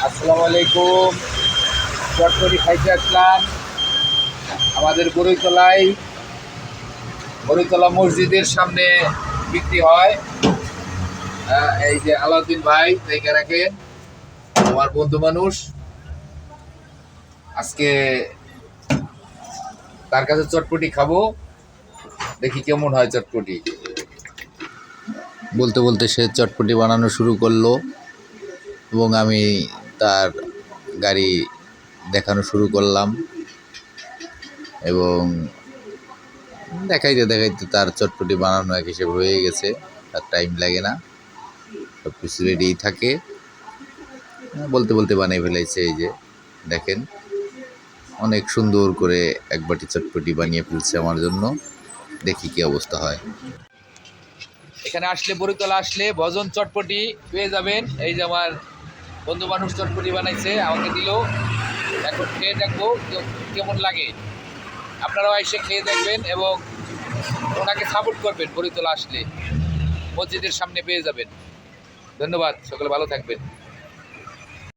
আসসালামু আলাইকুম। চটপটি খাইতে আসলাম আমাদের বড়ইতলা মসজিদের সামনে বিক্রি হয়। এই যে আলাউদ্দিন ভাই দেখে রাখেন, আমার বন্ধু মানুষ। আজকে তার কাছে চটপটি খাবো, দেখি কেমন হয় চটপটি। বলতে বলতে সে চটপটি বানানো শুরু করলো এবং আমি তার গাড়ি দেখানো শুরু করলাম এবং দেখাইতে দেখাইতে তার চটপটি বানানো এক হিসেবে হয়ে গেছে। তার টাইম লাগে না, সব কিছু রেডি থাকে। বলতে বলতে বানিয়ে ফেলেছে। এই যে দেখেন, অনেক সুন্দর করে এক বাটি চটপটি বানিয়ে ফেলছে আমার জন্য। দেখি কি অবস্থা হয়। এখানে আসলে, বড়ইতলা আসলে ভজন চটপটি পেয়ে যাবেন। এই যে আমার বন্ধু মানুষ চটপটি বানাইছে, আমাকে দিল। এখন খেয়ে দেখবো কেমন লাগে। আপনারাও এসে খেয়ে দেখবেন এবং ওনাকে সাপোর্ট করবেন। বড়ইতলা আসলে মসজিদের সামনে পেয়ে যাবেন। ধন্যবাদ, সকলে ভালো থাকবেন।